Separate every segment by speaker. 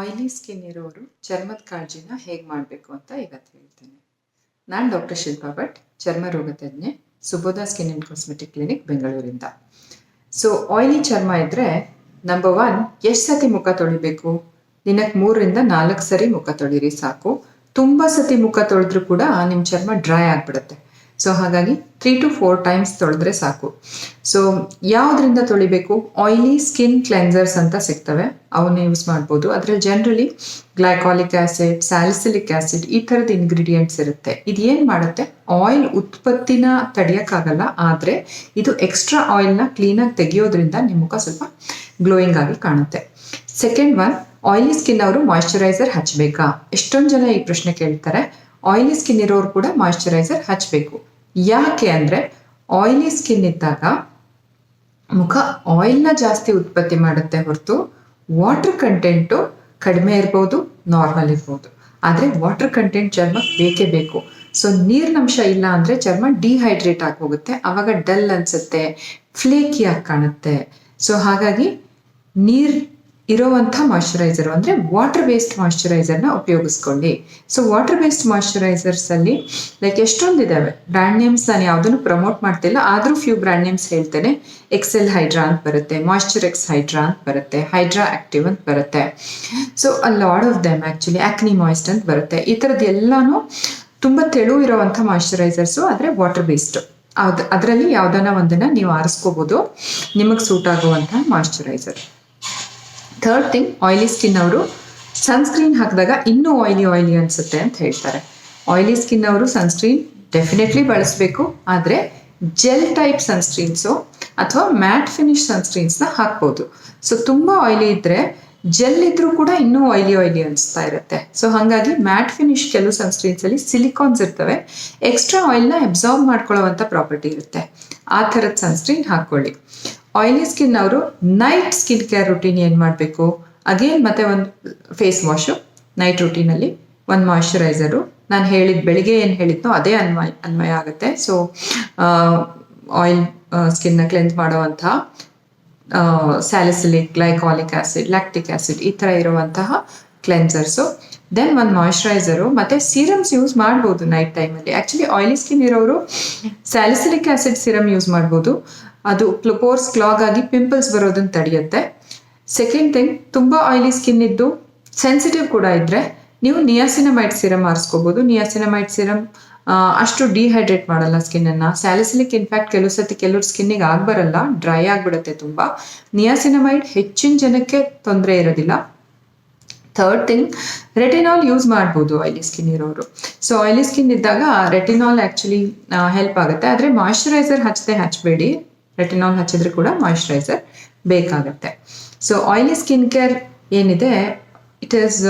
Speaker 1: Oily skin ಇರೋರು ಚರ್ಮದ ಕಾಳಜಿನ ಹೇಗೆ ಮಾಡಬೇಕು ಅಂತ ಇವತ್ತು ಹೇಳ್ತೇನೆ. ನಾನು ಡಾಕ್ಟರ್ ಶಿಲ್ಪಾ ಭಟ್, ಚರ್ಮ ರೋಗ ತಜ್ಞೆ, ಸುಬೋಧ ಸ್ಕಿನ್ ಆ್ಯಂಡ್ ಕಾಸ್ಮೆಟಿಕ್ ಕ್ಲಿನಿಕ್ ಬೆಂಗಳೂರಿಂದ. ಸೊ ಆಯಿಲಿ ಚರ್ಮ ಇದ್ದರೆ ನಂಬರ್ 1, ಎಷ್ಟು ಸತಿ ಮುಖ ತೊಳಿಬೇಕು? ದಿನಕ್ಕೆ 3ರಿಂದ 4 ಸರಿ ಮುಖ ತೊಳಿರಿ ಸಾಕು. ತುಂಬ ಸತಿ ಮುಖ ತೊಳೆದ್ರೂ ಕೂಡ ನಿಮ್ಮ ಚರ್ಮ ಡ್ರೈ ಆಗಿಬಿಡುತ್ತೆ. ಸೊ ಹಾಗಾಗಿ 3 to 4 ಟೈಮ್ಸ್ ತೊಳೆದ್ರೆ ಸಾಕು. ಸೊ ಯಾವುದರಿಂದ ತೊಳಿಬೇಕು? ಆಯಿಲಿ ಸ್ಕಿನ್ ಕ್ಲೆನ್ಸರ್ಸ್ ಅಂತ ಸಿಗ್ತವೆ, ಅವನ್ನ ಯೂಸ್ ಮಾಡ್ಬೋದು. ಅದರಲ್ಲಿ generally glycolic acid, salicylic acid ಈ ಥರದ ಇಂಗ್ರೀಡಿಯೆಂಟ್ಸ್ ಇರುತ್ತೆ. ಇದು ಏನು ಮಾಡುತ್ತೆ? ಆಯಿಲ್ ಉತ್ಪತ್ತಿನ ತಡೆಯೋಕ್ಕಾಗಲ್ಲ, ಆದರೆ ಇದು ಎಕ್ಸ್ಟ್ರಾ ಆಯಿಲ್ನ ಕ್ಲೀನಾಗಿ ತೆಗೆಯೋದ್ರಿಂದ ನಿಮ್ಮ ಮುಖ ಸ್ವಲ್ಪ ಗ್ಲೋಯಿಂಗ್ ಆಗಿ ಕಾಣುತ್ತೆ. ಸೆಕೆಂಡ್ ಒನ್, ಆಯಿಲಿ ಸ್ಕಿನ್ ಅವರು ಮಾಯಿಶ್ಚರೈಸರ್ ಹಚ್ಚಬೇಕಾ? ಎಷ್ಟೊಂದು ಜನ ಈ ಪ್ರಶ್ನೆ ಕೇಳ್ತಾರೆ. ಆಯಿಲಿ ಸ್ಕಿನ್ ಇರೋರು ಕೂಡ ಮಾಯಿಶ್ಚರೈಸರ್ ಹಚ್ಚಬೇಕು. ಯಾಕೆ ಅಂದರೆ ಆಯಿಲಿ ಸ್ಕಿನ್ ಇದ್ದಾಗ ಮುಖ ಆಯಿಲ್ನ ಜಾಸ್ತಿ ಉತ್ಪತ್ತಿ ಮಾಡುತ್ತೆ ಹೊರತು ವಾಟರ್ ಕಂಟೆಂಟು ಕಡಿಮೆ ಇರ್ಬೋದು, ನಾರ್ಮಲ್ ಇರ್ಬೋದು. ಆದರೆ ವಾಟರ್ ಕಂಟೆಂಟ್ ಚರ್ಮಕ್ಕೆ ಬೇಕೇ ಬೇಕು. ಸೊ ನೀರಿನಂಶ ಇಲ್ಲ ಅಂದರೆ ಚರ್ಮ ಡಿಹೈಡ್ರೇಟ್ ಆಗಿ ಹೋಗುತ್ತೆ, ಆವಾಗ ಡಲ್ ಅನಿಸುತ್ತೆ, ಫ್ಲೇಕಿಯಾಗಿ ಕಾಣುತ್ತೆ. ಸೊ ಹಾಗಾಗಿ ನೀರು ಇರೋವಂಥ ಮಾಯಿಶ್ಚರೈಸರು ಅಂದರೆ ವಾಟರ್ ಬೇಸ್ಡ್ ಮಾಯಿಶ್ಚರೈಸರ್ನ ಉಪಯೋಗಿಸ್ಕೊಳ್ಳಿ. ಸೊ ವಾಟರ್ ಬೇಸ್ಡ್ ಮಾಯಿಶ್ಚರೈಸರ್ಸಲ್ಲಿ ಲೈಕ್ ಎಷ್ಟೊಂದಿದ್ದಾವೆ ಬ್ರ್ಯಾಂಡ್ ನೇಮ್ಸ್, ನಾನು ಯಾವುದನ್ನು ಪ್ರಮೋಟ್ ಮಾಡ್ತಿಲ್ಲ, ಆದರೂ ಫ್ಯೂ ಬ್ರ್ಯಾಂಡ್ ನೇಮ್ಸ್ ಹೇಳ್ತೇನೆ. ಎಕ್ಸೆಲ್ ಹೈಡ್ರಾ ಅಂತ ಬರುತ್ತೆ, ಮಾಯಿಶ್ಚರ್ ಎಕ್ಸ್ ಹೈಡ್ರಾ ಅಂತ ಬರುತ್ತೆ, ಹೈಡ್ರಾ ಆಕ್ಟಿವ್ ಅಂತ ಬರುತ್ತೆ. So a lot of them actually ಆಕ್ನಿ moist ಅಂತ ಬರುತ್ತೆ. ಈ ಥರದ್ದು ಎಲ್ಲನೂ ತುಂಬ ತೆಳು ಇರೋವಂಥ ಮಾಯಿಶ್ಚರೈಸರ್ಸು, ಆದರೆ ವಾಟರ್ ಬೇಸ್ಡು. ಅದರಲ್ಲಿ ಯಾವುದನ್ನ ಒಂದನ್ನು ನೀವು ಆರಿಸ್ಕೋಬೋದು ನಿಮಗೆ ಸೂಟ್ ಆಗುವಂಥ moisturiser. Third thing, oily skin ಅವರು ಸನ್ಸ್ಕ್ರೀನ್ ಹಾಕಿದಾಗ ಇನ್ನೂ ಆಯಿಲಿ ಅನಿಸುತ್ತೆ ಅಂತ ಹೇಳ್ತಾರೆ. ಆಯಿಲಿ ಸ್ಕಿನ್ ಅವರು ಸನ್ಸ್ಕ್ರೀನ್ ಡೆಫಿನೆಟ್ಲಿ ಬಳಸಬೇಕು, ಆದರೆ ಜೆಲ್ ಟೈಪ್ ಸನ್ಸ್ಕ್ರೀನ್ಸು ಅಥವಾ ಮ್ಯಾಟ್ ಫಿನಿಶ್ ಸನ್ಸ್ಕ್ರೀನ್ಸ್ನ ಹಾಕ್ಬೋದು. ಸೊ ತುಂಬ ಆಯಿಲಿ ಇದ್ದರೆ ಜೆಲ್ ಇದ್ರೂ ಕೂಡ ಇನ್ನೂ ಆಯಿಲಿ ಅನಿಸ್ತಾ ಇರುತ್ತೆ. ಸೊ ಹಾಗಾಗಿ ಮ್ಯಾಟ್ ಫಿನಿಶ್ ಕೆಲವು ಸನ್ಸ್ಕ್ರೀನ್ಸಲ್ಲಿ ಸಿಲಿಕಾನ್ಸ್ ಇರ್ತವೆ, ಎಕ್ಸ್ಟ್ರಾ ಆಯಿಲ್ನ ಅಬ್ಸಾರ್ಬ್ ಮಾಡ್ಕೊಳ್ಳೋವಂಥ ಪ್ರಾಪರ್ಟಿ ಇರುತ್ತೆ. ಆ ಥರದ ಸನ್ಸ್ಕ್ರೀನ್ ಹಾಕ್ಕೊಳ್ಳಿ. ಆಯಿಲಿ ಸ್ಕಿನ್ ಅವರು ನೈಟ್ ಸ್ಕಿನ್ ಕೇರ್ ರುಟೀನ್ ಏನು ಮಾಡಬೇಕು? ಅಗೇನ್ ಮತ್ತೆ ಒಂದು ಫೇಸ್ ವಾಶು, ನೈಟ್ ರುಟೀನಲ್ಲಿ ಒಂದು ಮಾಯಿಶ್ಚರೈಸರು. ನಾನು ಬೆಳಿಗ್ಗೆ ಏನು ಹೇಳಿದ್ನೋ ಅದೇ ಅನ್ವಯ ಆಗುತ್ತೆ. ಸೊ ಆಯಿಲ್ ಸ್ಕಿನ್ನ ಕ್ಲೆನ್ಸ್ ಮಾಡುವಂಥ salicylic, glycolic acid, lactic acid ಈ ಥರ ಇರುವಂತಹ ಕ್ಲೆನ್ಸರ್ಸು. ದೆನ್ ಒಂದು ಮಾಯಿಶ್ಚರೈಸರು ಮತ್ತು ಸೀರಮ್ಸ್ ಯೂಸ್ ಮಾಡ್ಬೋದು ನೈಟ್ ಟೈಮಲ್ಲಿ. ಆ್ಯಕ್ಚುಲಿ ಆಯಿಲಿ ಸ್ಕಿನ್ ಇರೋರು ಸ್ಯಾಲಿಸಿಲಿಕ್ ಆ್ಯಸಿಡ್ ಸಿರಮ್ ಯೂಸ್ ಮಾಡ್ಬೋದು, ಅದು ಪೋರ್ಸ್ ಕ್ಲಾಗ್ ಆಗಿ ಪಿಂಪಲ್ಸ್ ಬರೋದನ್ನು ತಡೆಯುತ್ತೆ. ಸೆಕೆಂಡ್ ಥಿಂಗ್, ತುಂಬ ಆಯಿಲಿ ಸ್ಕಿನ್ ಇದ್ದು ಸೆನ್ಸಿಟಿವ್ ಕೂಡ ಇದ್ದರೆ ನೀವು ನಿಯಾಸಿನಮೈಡ್ ಸಿರಮ್ ಆರಿಸ್ಕೋಬೋದು. ನಿಯಾಸಿನಮೈಡ್ ಸಿರಮ್ ಅಷ್ಟು ಡಿಹೈಡ್ರೇಟ್ ಮಾಡಲ್ಲ ಸ್ಕಿನ್ನನ್ನು. ಸ್ಯಾಲಿಸಿಲಿಕ್ ಇನ್ಫ್ಯಾಕ್ಟ್ ಕೆಲವ್ರ ಸ್ಕಿನ್ನಿಗೆ ಆಗಬರಲ್ಲ, ಡ್ರೈ ಆಗಿಬಿಡುತ್ತೆ ತುಂಬ. ನಿಯಾಸಿನಮೈಡ್ ಹೆಚ್ಚಿನ ಜನಕ್ಕೆ ತೊಂದರೆ ಇರೋದಿಲ್ಲ. ಥರ್ಡ್ ಥಿಂಗ್, ರೆಟಿನಾಲ್ ಯೂಸ್ ಮಾಡ್ಬೋದು ಆಯಿಲಿ ಸ್ಕಿನ್ ಇರೋರು. ಸೊ ಆಯಿಲಿ ಸ್ಕಿನ್ ಇದ್ದಾಗ ರೆಟಿನಾಲ್ ಆ್ಯಕ್ಚುಲಿ ಹೆಲ್ಪ್ ಆಗುತ್ತೆ, ಆದರೆ ಮಾಯಿಶ್ಚರೈಸರ್ ಹಚ್ಚಬೇಡಿ. ರೆಟಿನಾಲ್ ಹಚ್ಚಿದ್ರೆ ಕೂಡ ಮಾಯಿಶ್ಚರೈಸರ್ ಬೇಕಾಗುತ್ತೆ. ಸೊ ಆಯಿಲಿ ಸ್ಕಿನ್ ಕೇರ್ ಏನಿದೆ, ಇಟ್ ಈಸ್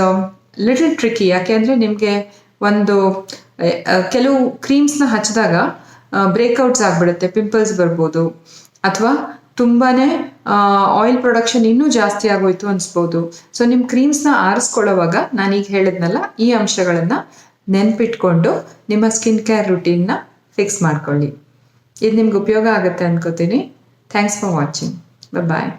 Speaker 1: ಲಿಟಲ್ ಟ್ರಿಕಿ. ಯಾಕೆ ಅಂದರೆ ನಿಮಗೆ ಒಂದು ಕೆಲವು ಕ್ರೀಮ್ಸ್ನ ಹಚ್ಚಿದಾಗ ಬ್ರೇಕ್ಔಟ್ಸ್ ಆಗಿಬಿಡುತ್ತೆ, ಪಿಂಪಲ್ಸ್ ಬರ್ಬೋದು, ಅಥವಾ ತುಂಬಾ ಆಯಿಲ್ ಪ್ರೊಡಕ್ಷನ್ ಇನ್ನೂ ಜಾಸ್ತಿ ಆಗೋಯ್ತು ಅನಿಸ್ಬೋದು. ಸೊ ನಿಮ್ಮ ಕ್ರೀಮ್ಸ್ನ ಆರಿಸ್ಕೊಳ್ಳೋವಾಗ ನಾನೀಗ ಹೇಳಿದ್ನಲ್ಲ ಈ ಅಂಶಗಳನ್ನು ನೆನ್ಪಿಟ್ಕೊಂಡು ನಿಮ್ಮ ಸ್ಕಿನ್ ಕೇರ್ ರುಟೀನ್ನ ಫಿಕ್ಸ್ ಮಾಡ್ಕೊಳ್ಳಿ. ಇದು ನಿಮ್ಗೆ ಉಪಯೋಗ ಆಗುತ್ತೆ ಅನ್ಕೋತೀನಿ. Thanks for watching. ಬಾಯ್.